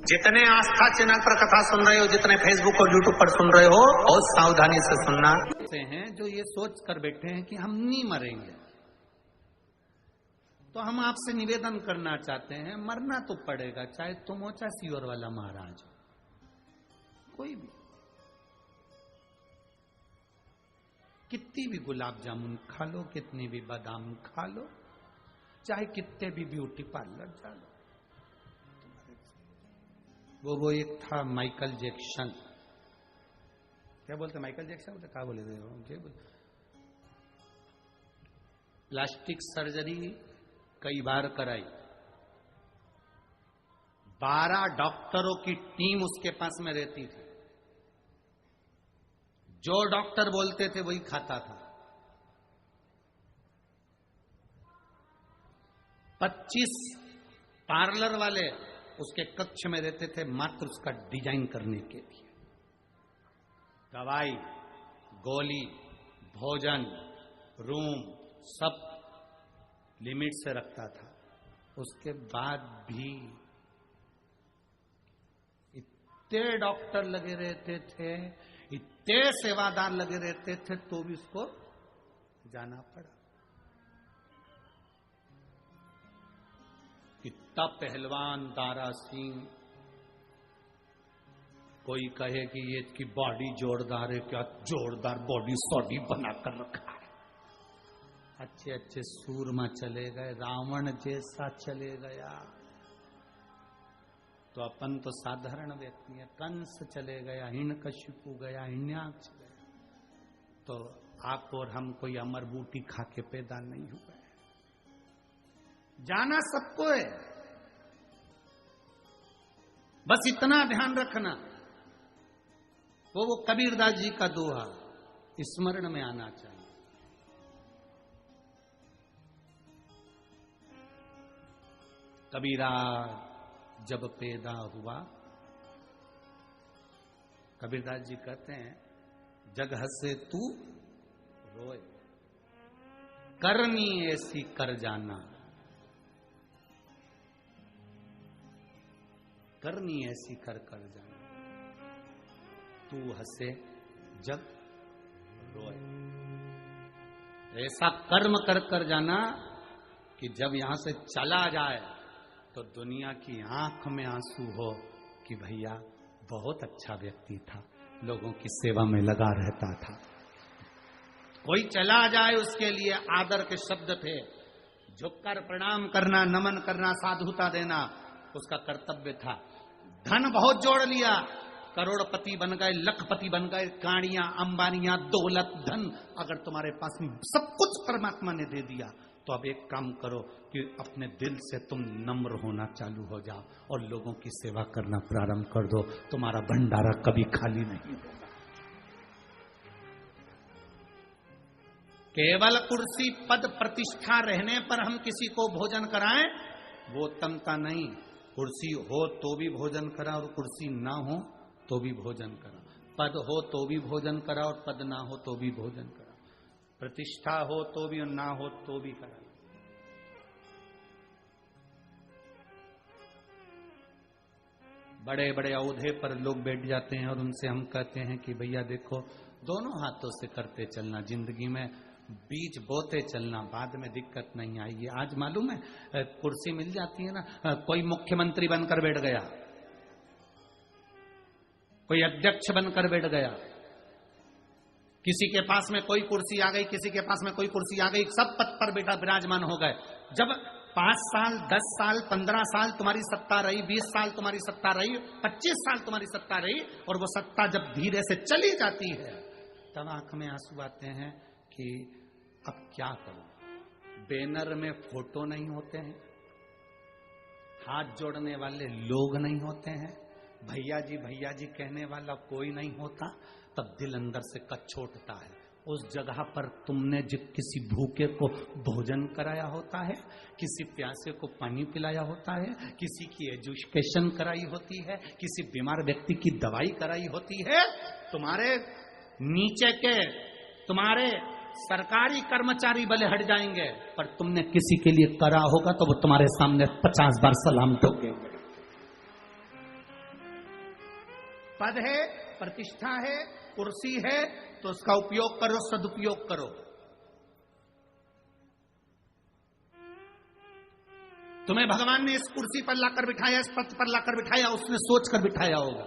जितने आस्था चैनल पर कथा सुन रहे हो, जितने फेसबुक और यूट्यूब पर सुन रहे हो, बहुत सावधानी से सुनना। हैं जो ये सोच कर बैठे हैं कि हम नहीं मरेंगे, तो हम आपसे निवेदन करना चाहते हैं, मरना तो पड़ेगा, चाहे तुम हो चाहे सीवर वाला महाराज हो, कोई भी। कितनी भी गुलाब जामुन खा लो, कितनी भी बादाम खा लो, चाहे कितने भी ब्यूटी पार्लर जा लो। वो एक था माइकल जैक्सन, क्या बोलते माइकल जैक्सन बोलते, क्या बोले थे, प्लास्टिक सर्जरी कई बार कराई, 12 डॉक्टरों की टीम उसके पास में रहती थी, जो डॉक्टर बोलते थे वही खाता था। 25 पार्लर वाले उसके कक्ष में रहते थे, मात्र उसका डिजाइन करने के लिए। दवाई, गोली, भोजन, रूम सब लिमिट से रखता था। उसके बाद भी इतने डॉक्टर लगे रहते थे, इतने सेवादार लगे रहते थे, तो भी उसको जाना पड़ा। कितना पहलवान दारा सिंह, कोई कहे कि ये की बॉडी जोरदार है, क्या जोरदार बॉडी सॉडी बनाकर रखा है। अच्छे अच्छे सूरमा चले गए, रावण जैसा चले गया, तो अपन तो साधारण व्यक्ति है। कंस चले गया, हिरण्यकशिपु गया, हिरण्याक्ष गया, तो आप और हम कोई अमर बूटी खा के पैदा नहीं हुए। जाना सबको है, बस इतना ध्यान रखना। वो कबीरदास जी का दोहा स्मरण में आना चाहिए। कबीरा जब पैदा हुआ, कबीरदास जी कहते हैं, जग हंसे तू रोए, करनी ऐसी कर जाना, करनी ऐसी कर कर जाना, तू हंसे जग रोए। ऐसा कर्म कर कर जाना कि जब यहां से चला जाए तो दुनिया की आंख में आंसू हो कि भैया बहुत अच्छा व्यक्ति था, लोगों की सेवा में लगा रहता था। कोई चला जाए उसके लिए आदर के शब्द थे, झुककर प्रणाम करना, नमन करना, साधुता देना उसका कर्तव्य था। धन बहुत जोड़ लिया, करोड़पति बन गए, लखपति बन गए, काड़ियां, अंबानियां, दौलत, धन अगर तुम्हारे पास में सब कुछ परमात्मा ने दे दिया, तो अब एक काम करो कि अपने दिल से तुम नम्र होना चालू हो जाओ और लोगों की सेवा करना प्रारंभ कर दो, तुम्हारा भंडारा कभी खाली नहीं होगा। केवल कुर्सी पद प्रतिष्ठा रहने पर हम किसी को भोजन कराएं, वो उत्तमता नहीं। कुर्सी हो तो भी भोजन करा और कुर्सी ना हो तो भी भोजन करा, पद हो तो भी भोजन करा और पद ना हो तो भी भोजन करा, प्रतिष्ठा हो तो भी और ना हो तो भी करा। बड़े बड़े औहदे पर लोग बैठ जाते हैं और उनसे हम कहते हैं कि भैया देखो, दोनों हाथों से करते चलना, जिंदगी में बीज बोते चलना, बाद में दिक्कत नहीं आएगी। आज मालूम है कुर्सी मिल जाती है ना, कोई मुख्यमंत्री बनकर बैठ गया, कोई अध्यक्ष बनकर बैठ गया, किसी के पास में कोई कुर्सी आ गई, किसी के पास में कोई कुर्सी आ गई, सब पद पर बेटा विराजमान हो गए। जब 5 साल 10 साल 15 साल तुम्हारी सत्ता रही, 20 साल तुम्हारी सत्ता रही, 25 साल तुम्हारी सत्ता रही, और वो सत्ता जब धीरे से चली जाती है, तब आंख में आंसू आते हैं कि अब क्या करूं। बैनर में फोटो नहीं होते हैं, हाथ जोड़ने वाले लोग नहीं होते हैं, भैया जी कहने वाला कोई नहीं होता, तब दिल अंदर से कचोटता है। उस जगह पर तुमने किसी भूखे को भोजन कराया होता है, किसी प्यासे को पानी पिलाया होता है, किसी की एजुकेशन कराई होती है, किसी बीमार व्यक्ति की दवाई कराई होती है। तुम्हारे नीचे के तुम्हारे सरकारी कर्मचारी भले हट जाएंगे, पर तुमने किसी के लिए करा होगा तो वो तुम्हारे सामने 50 बार सलाम ठोकेंगे। पद है, प्रतिष्ठा है, कुर्सी है, तो उसका उपयोग करो, सदुपयोग करो। तुम्हें भगवान ने इस कुर्सी पर लाकर बिठाया, इस पद पर लाकर बिठाया, उसने सोचकर बिठाया होगा।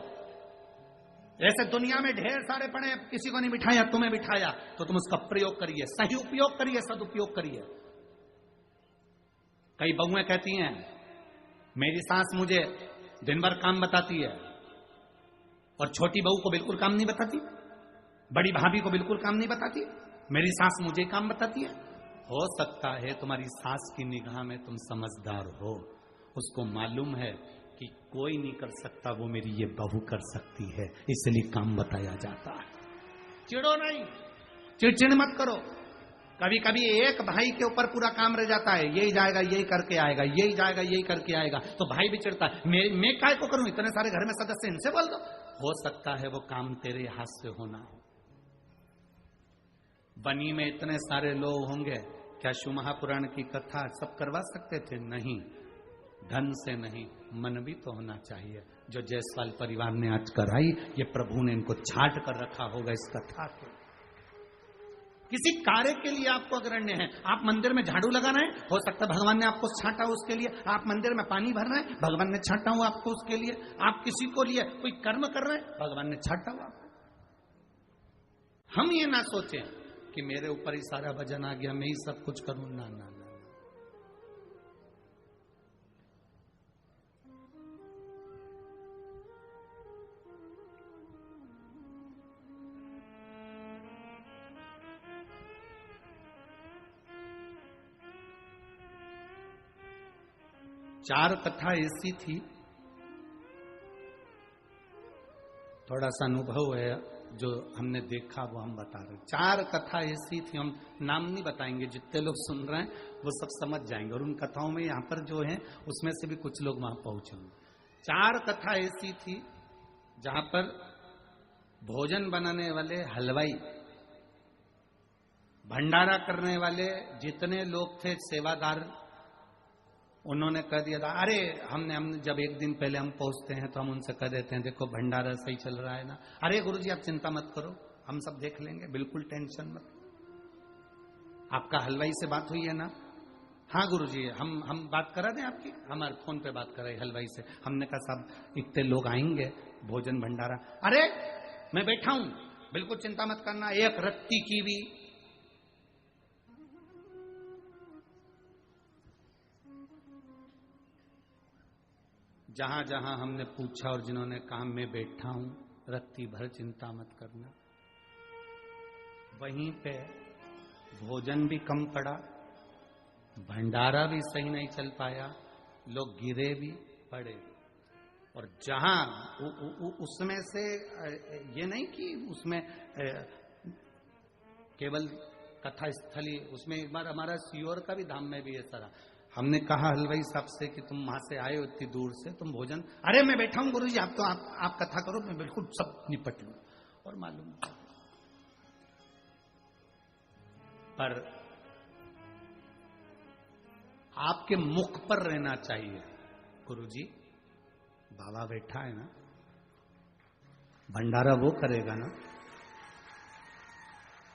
ऐसे दुनिया में ढेर सारे पड़े, किसी को नहीं बिठाया, तुम्हें बिठाया, तो तुम उसका प्रयोग करिए, सही उपयोग करिए, सदुपयोग करिए। कई बहुएं कहती हैं मेरी सास मुझे दिन भर काम बताती है, और छोटी बहू को बिल्कुल काम नहीं बताती, बड़ी भाभी को बिल्कुल काम नहीं बताती, मेरी सास मुझे काम बताती है। हो सकता है तुम्हारी सास की निगाह में तुम समझदार हो, उसको मालूम है कि कोई नहीं कर सकता, वो मेरी ये बहू कर सकती है, इसलिए काम बताया जाता है। चिड़ो नहीं, चिड़चिड़ मत करो। कभी कभी एक भाई के ऊपर पूरा काम रह जाता है, यही जाएगा यही करके आएगा, यही जाएगा यही करके आएगा, तो भाई भी चिढ़ता है, मैं काय को करूं, इतने सारे घर में सदस्य, इनसे बोल दो। हो सकता है वो काम तेरे हाथ से होना हो। बनी में इतने सारे लोग होंगे, क्या शिव महापुराण की कथा सब करवा सकते थे? नहीं, धन से नहीं, मन भी तो होना चाहिए। जो जायसवाल परिवार ने आज कराई, ये प्रभु ने इनको छाट कर रखा होगा इस कथा के। किसी कार्य के लिए आपको अग्रण्य है, आप मंदिर में झाड़ू लगाना है, हो सकता है भगवान ने आपको छांटा हो उसके लिए। आप मंदिर में पानी भरना है, भगवान ने छांटा हुआ आपको उसके लिए। आप किसी को लिए कोई कर्म कर रहे हैं, भगवान ने छांटा हुआ आपको। हम ये ना सोचें कि मेरे ऊपर ही सारा वजन आ गया, मैं ही सब कुछ करूं। ना ना ना, चार कथा ऐसी थी, थोड़ा सा अनुभव है जो हमने देखा वो हम बता रहे हैं। चार कथा ऐसी थी, हम नाम नहीं बताएंगे, जितने लोग सुन रहे हैं वो सब समझ जाएंगे, और उन कथाओं में यहां पर जो है उसमें से भी कुछ लोग वहां पहुंचेंगे। चार कथा ऐसी थी जहां पर भोजन बनाने वाले हलवाई, भंडारा करने वाले जितने लोग थे, सेवादार, उन्होंने कह दिया था, अरे हमने जब एक दिन पहले हम पहुंचते हैं तो हम उनसे कह देते हैं देखो भंडारा सही चल रहा है ना, अरे गुरुजी आप चिंता मत करो, हम सब देख लेंगे, बिल्कुल टेंशन मत। आपका हलवाई से बात हुई है ना? हाँ गुरुजी, हम बात करा दें आपकी, हमारे फोन पे बात कराई हलवाई से। हमने कहा साहब इतने लोग आएंगे, भोजन भंडारा, अरे मैं बैठा हूं, बिल्कुल चिंता मत करना, एक रत्ती की भी। जहां जहां हमने पूछा और जिन्होंने कहा मैं बैठा हूं, रत्ती भर चिंता मत करना, वहीं पे भोजन भी कम पड़ा, भंडारा भी सही नहीं चल पाया, लोग गिरे भी पड़े। और जहां उसमें से ये नहीं कि उसमें केवल कथा स्थली, उसमें एक बार हमारा सीहोर का भी धाम में भी ऐसा रहा। हमने कहा हलवाई साहब से कि तुम वहां से आए हो इतनी दूर से, तुम भोजन, अरे मैं बैठा हूं गुरुजी, आप तो आप कथा करो, मैं बिल्कुल सब निपट लूं। और मालूम पर आपके मुख पर रहना चाहिए, गुरुजी बाबा बैठा है ना, भंडारा वो करेगा ना,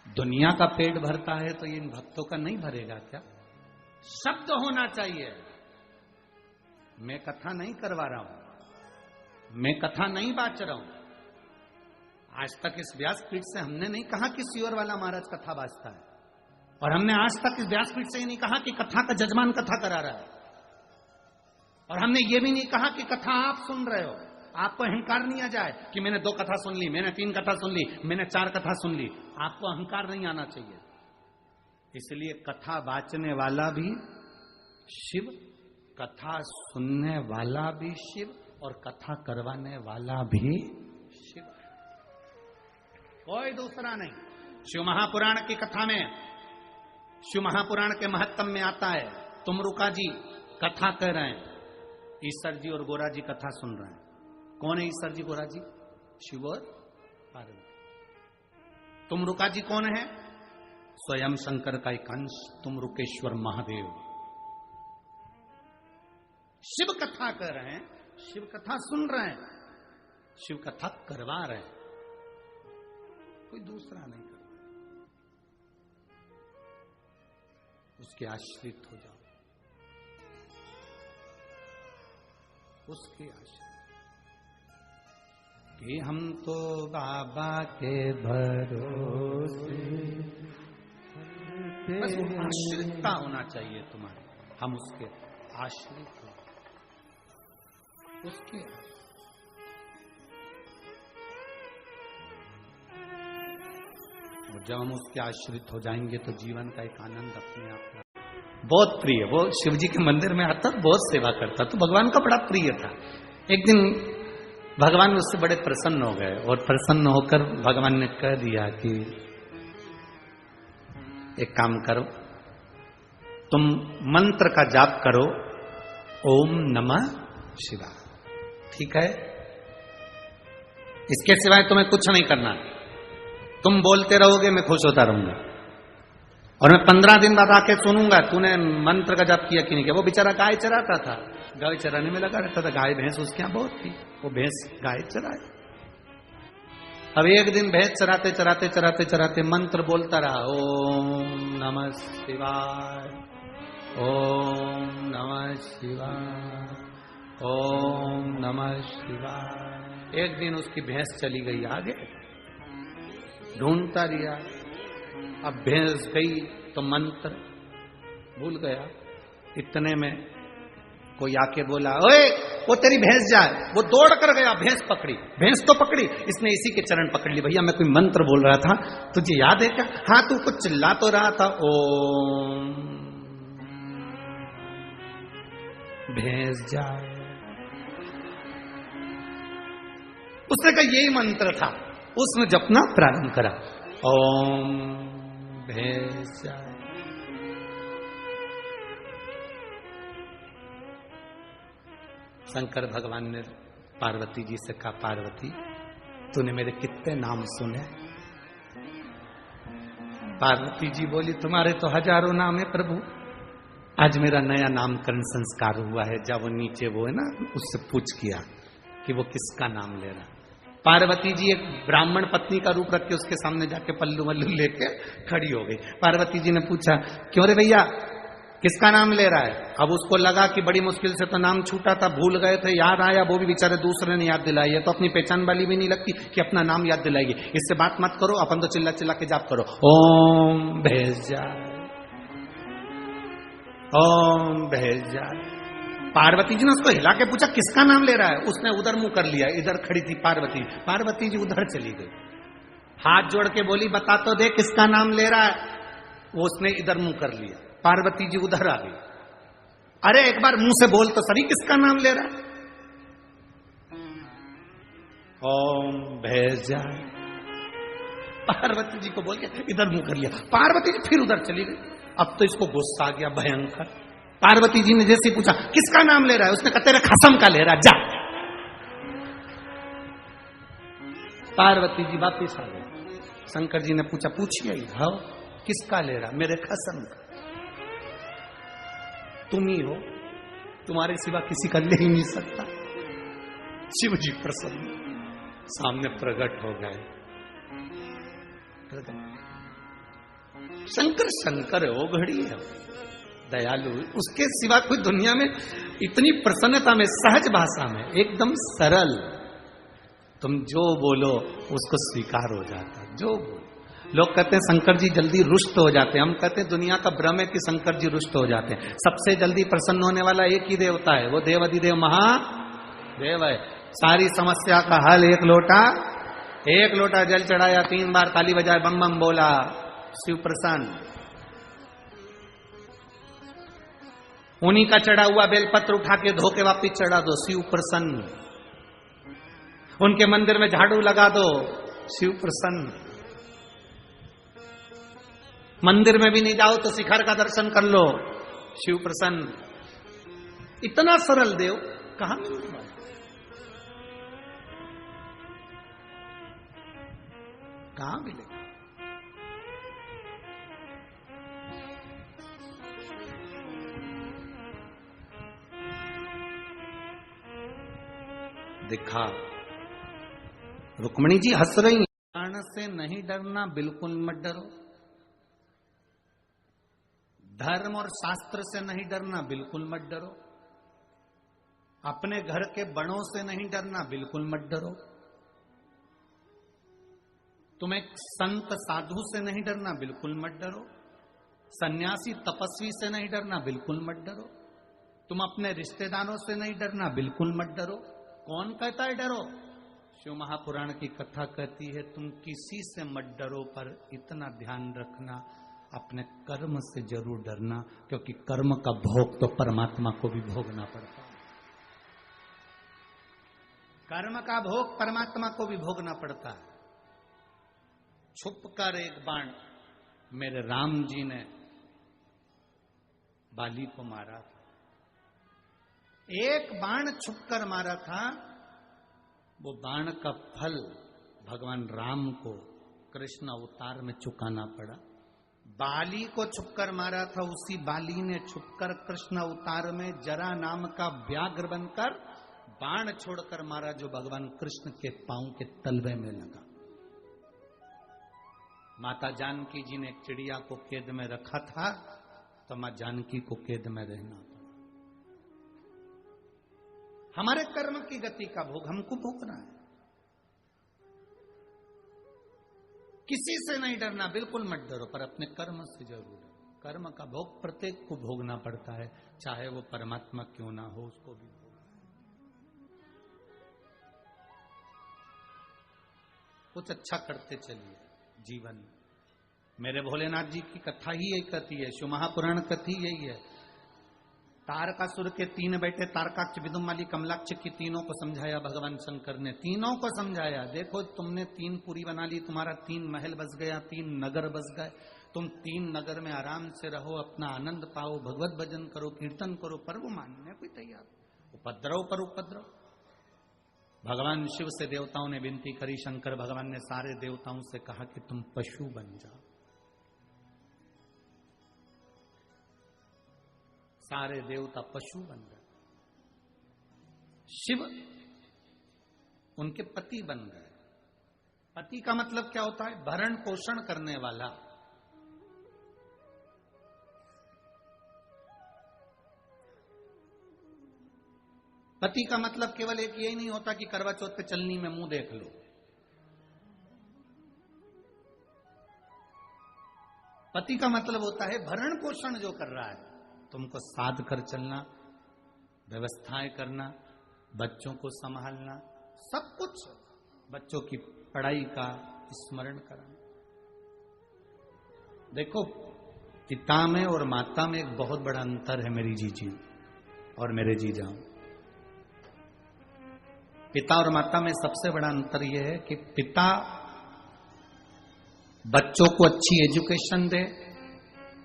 दुनिया का पेट भरता है तो इन भक्तों का नहीं भरेगा क्या? शब्द होना चाहिए। मैं कथा नहीं करवा रहा हूं, मैं कथा नहीं बांट रहा हूं। आज तक इस व्यासपीठ से हमने नहीं कहा कि सीहोर वाला महाराज कथा बांचता है, और हमने आज तक इस व्यासपीठ से ये नहीं कहा कि कथा का जजमान कथा करा रहा है, और हमने ये भी नहीं कहा कि कथा आप सुन रहे हो। आपको अहंकार नहीं आ जाए कि मैंने 2 कथा सुन ली, मैंने 3 कथा सुन ली, मैंने 4 कथा सुन ली, आपको अहंकार नहीं आना चाहिए। इसलिए कथा बांचने वाला भी शिव, कथा सुनने वाला भी शिव, और कथा करवाने वाला भी शिव, कोई दूसरा नहीं। शिव महापुराण की कथा में, शिव महापुराण के महत्तम में आता है, तुमरुका जी कथा कर रहे हैं, ईश्वर जी और गोरा जी कथा सुन रहे हैं। कौन है ईश्वर जी गोरा जी? शिव और पार्वती। तुमरुका जी कौन है? स्वयं शंकर का एक अंश तुमरुकेश्वर महादेव। शिव कथा कर रहे हैं, शिव कथा सुन रहे हैं। शिव का थक करवा रहे हैं, कोई दूसरा नहीं कर, उसके आश्रित हो जाओ, उसके आश्रित कि हम तो बाबा के भरोसे, बस वो आश्रितता होना चाहिए तुम्हारे, हम उसके आश्रित हो, उसके जब हम उसके आश्रित हो जाएंगे तो जीवन का एक आनंद अपने आप का बहुत प्रिय। वो शिव जी के मंदिर में आता, बहुत सेवा करता, तो भगवान का बड़ा प्रिय था। एक दिन भगवान उससे बड़े प्रसन्न हो गए और प्रसन्न होकर भगवान ने कह दिया कि एक काम करो, तुम मंत्र का जाप करो, ओम नमः शिवाय, ठीक है? इसके सिवाय तुम्हें कुछ नहीं करना, तुम बोलते रहोगे, मैं खुश होता रहूंगा, और मैं 15 दिन बाद आके सुनूंगा तूने मंत्र का जाप किया कि नहीं किया। वो बेचारा गाय चराता था, गाय चराने में लगा रहता था, गाय भैंस उसके यहाँ बहुत थी, वो भैंस गाय चराए। अब एक दिन भैंस चराते चराते चराते चराते मंत्र बोलता रहा, ओम नमः शिवाय, ओम नमः शिवाय, ओम नमः शिवाय। एक दिन उसकी भैंस चली गई आगे, ढूंढता रिया, अब भैंस गई तो मंत्र भूल गया। इतने में कोई आके बोला, ओए वो तेरी भैंस जाए। वो दौड़ कर गया, भैंस पकड़ी, भैंस तो पकड़ी, इसने इसी के चरण पकड़ ली। भैया मैं कोई मंत्र बोल रहा था, तुझे याद है क्या? हाँ, तू कुछ चिल्ला तो रहा था, ओम भैंस जाए। उसने कहा यही मंत्र था, उसने जपना प्रारंभ करा, ओम भैंस जाए। शंकर भगवान ने पार्वती जी से कहा, पार्वती तूने मेरे कितने नाम सुने? पार्वती जी बोली, तुम्हारे तो हजारों नाम है प्रभु, आज मेरा नया नामकरण संस्कार हुआ है। जब वो नीचे वो है ना, उससे पूछ किया कि वो किसका नाम ले रहा। पार्वती जी एक ब्राह्मण पत्नी का रूप रख के उसके सामने जाके पल्लू वल्लू लेके खड़ी हो गई। पार्वती जी ने पूछा, क्यों रे भैया किसका नाम ले रहा है? अब उसको लगा कि बड़ी मुश्किल से तो नाम छूटा था, भूल गए थे, याद आया, वो भी बेचारे दूसरे ने याद दिलाई है, तो अपनी पहचान वाली भी नहीं लगती कि अपना नाम याद दिलाइए। इससे बात मत करो, अपन तो चिल्ला चिल्ला के जाप करो, ओम भैंस जाए, ओम भैंस जाए। पार्वती जी ने उसको हिला के पूछा, किसका नाम ले रहा है? उसने उधर मुंह कर लिया, इधर खड़ी थी पार्वती। पार्वती जी उधर चली गई, हाथ जोड़ के बोली, बता तो दे किसका नाम ले रहा है? वो उसने इधर मुंह कर लिया, पार्वती जी उधर आ गई। अरे एक बार मुंह से बोल तो सही, किसका नाम ले रहा है? ओम भैंस जाए। पार्वती जी को बोल के इधर मुंह कर लिया, पार्वती जी फिर उधर चली गई। अब तो इसको गुस्सा आ गया भयंकर। पार्वती जी ने जैसे पूछा, किसका नाम ले रहा है? उसने कहा, तेरे खसम का ले रहा, जा। पार्वती जी वापिस आ गए। शंकर जी ने पूछा, पूछिए, हाँ किसका ले रहा? मेरे खसम का। तुम ही हो, तुम्हारे सिवा किसी का ले ही नहीं सकता। शिव जी प्रसन्न सामने प्रकट हो गए। शंकर शंकर है, वो घड़ी है, दयालु, उसके सिवा कोई दुनिया में इतनी प्रसन्नता में, सहज भाषा में, एकदम सरल, तुम जो बोलो उसको स्वीकार हो जाता। जो बोलो, लोग कहते हैं शंकर जी जल्दी रुष्ट हो जाते हैं, हम कहते हैं दुनिया का भ्रम है कि शंकर जी रुष्ट हो जाते हैं। सबसे जल्दी प्रसन्न होने वाला एक ही देवता है, वो देव अधिदेव महादेव है। सारी समस्या का हल एक लोटा जल चढ़ाया, 3 बार ताली बजाए, बम बम बोला, शिव प्रसन्न। उन्हीं का चढ़ा हुआ बेलपत्र उठा के धो के वापिस चढ़ा दो, शिव प्रसन्न। उनके मंदिर में झाड़ू लगा दो, शिव प्रसन्न। मंदिर में भी नहीं जाओ तो शिखर का दर्शन कर लो, शिव प्रसन्न। इतना सरल देव कहां मिलने वाला? कहां मिलेगा? दिखा रुक्मिणी जी हंस रही हैं। बाण से नहीं डरना, बिल्कुल मत डरो। धर्म और शास्त्र से नहीं डरना, बिल्कुल मत डरो। अपने घर के बड़ों से नहीं डरना, बिल्कुल मत डरो। तुम एक संत साधु से नहीं डरना, बिल्कुल मत डरो। सन्यासी तपस्वी से नहीं डरना, बिल्कुल मत डरो। तुम अपने रिश्तेदारों से नहीं डरना, बिल्कुल मत डरो। कौन कहता है डरो? शिव महापुराण की कथा कहती है तुम किसी से मत डरो, पर इतना ध्यान रखना अपने कर्म से जरूर डरना, क्योंकि कर्म का भोग तो परमात्मा को भी भोगना पड़ता है। कर्म का भोग परमात्मा को भी भोगना पड़ता है। छुप कर एक बाण मेरे राम जी ने बाली को मारा था। एक बाण छुप कर मारा था, वो बाण का फल भगवान राम को कृष्ण अवतार में चुकाना पड़ा। बाली को छुपकर मारा था, उसी बाली ने छुपकर कृष्ण अवतार में जरा नाम का व्याघ्र बनकर बाण छोड़कर मारा, जो भगवान कृष्ण के पांव के तलवे में लगा। माता जानकी जी ने एक चिड़िया को कैद में रखा था, तो मां जानकी को कैद में रहना पड़ा। हमारे कर्म की गति का भोग हमको भोगना है। किसी से नहीं डरना, बिल्कुल मत डरो, पर अपने कर्म से जरूर डरो। कर्म का भोग प्रत्येक को भोगना पड़ता है, चाहे वो परमात्मा क्यों ना हो, उसको भी भोगना है। कुछ अच्छा करते चलिए जीवन में। मेरे भोलेनाथ जी की कथा ही यही कहती है, शिव महापुराण कथी यही है। तारकासुर के 3 बेटे तारकाक्ष, विदुमाली, कमलाक्ष की तीनों को समझाया भगवान शंकर ने। तीनों को समझाया, देखो तुमने 3 पुरी बना ली, तुम्हारा 3 महल बस गया, 3 नगर बस गए। तुम 3 नगर में आराम से रहो, अपना आनंद पाओ, भगवत भजन करो, कीर्तन करो, पर वो मानने को तैयार। उपद्रव पर उपद्रव। भगवान शिव से देवताओं ने विनती करी, शंकर भगवान ने सारे देवताओं से कहा कि तुम पशु बन जाओ। सारे देवता पशु बन गए। शिव उनके पति बन गए। पति का मतलब क्या होता है? भरण पोषण करने वाला। पति का मतलब केवल एक यही नहीं होता कि करवा चौथ पे चलनी में मुंह देख लो। पति का मतलब होता है भरण पोषण जो कर रहा है, तुमको साध कर चलना, व्यवस्थाएं करना, बच्चों को संभालना, सब कुछ, बच्चों की पढ़ाई का स्मरण कराना। देखो, पिता में और माता में एक बहुत बड़ा अंतर है मेरी जीजी और मेरे जीजा। पिता और माता में सबसे बड़ा अंतर यह है कि पिता बच्चों को अच्छी एजुकेशन दे,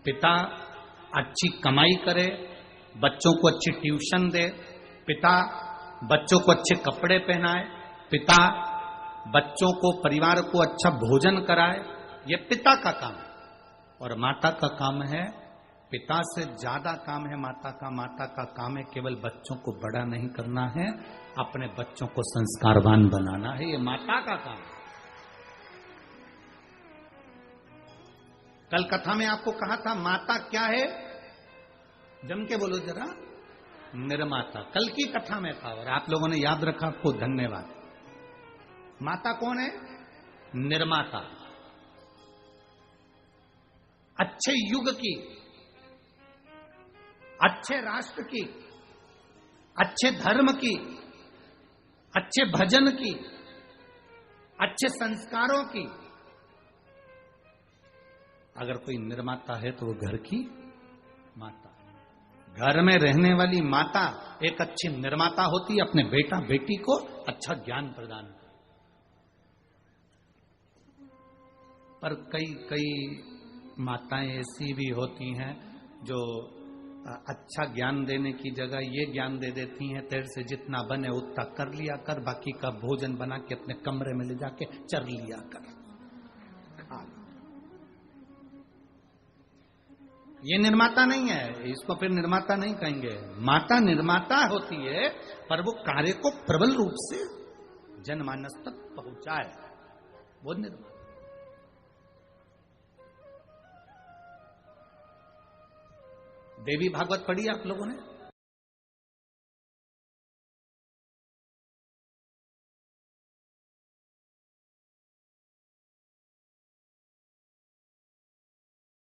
पिता अच्छी कमाई करे, बच्चों को अच्छी ट्यूशन दे, पिता बच्चों को अच्छे कपड़े पहनाए, पिता बच्चों को, परिवार को अच्छा भोजन कराए। यह पिता का काम है। और माता का काम है, पिता से ज्यादा काम है माता का। माता का काम है केवल बच्चों को बड़ा नहीं करना है, अपने बच्चों को संस्कारवान बनाना है। ये माता का काम है। कल कथा में आपको कहा था माता क्या है, जम के बोलो जरा, निर्माता। कल की कथा में था और आप लोगों ने याद रखा, आपको धन्यवाद। माता कौन है? निर्माता। अच्छे युग की, अच्छे राष्ट्र की, अच्छे धर्म की, अच्छे भजन की, अच्छे संस्कारों की अगर कोई निर्माता है तो वो घर की माता। घर में रहने वाली माता एक अच्छी निर्माता होती है, अपने बेटा बेटी को अच्छा ज्ञान प्रदान कर। पर कई माताएं ऐसी भी होती हैं जो अच्छा ज्ञान देने की जगह ये ज्ञान दे देती हैं, तेरे से जितना बने उतना कर लिया कर, बाकी का भोजन बना के अपने कमरे में ले जाके चर लिया कर। ये निर्माता नहीं है, इसको फिर निर्माता नहीं कहेंगे। माता निर्माता होती है, पर वो कार्य को प्रबल रूप से जनमानस तक पहुंचाए, वो निर्माण। देवी भागवत पढ़ी आप लोगों ने?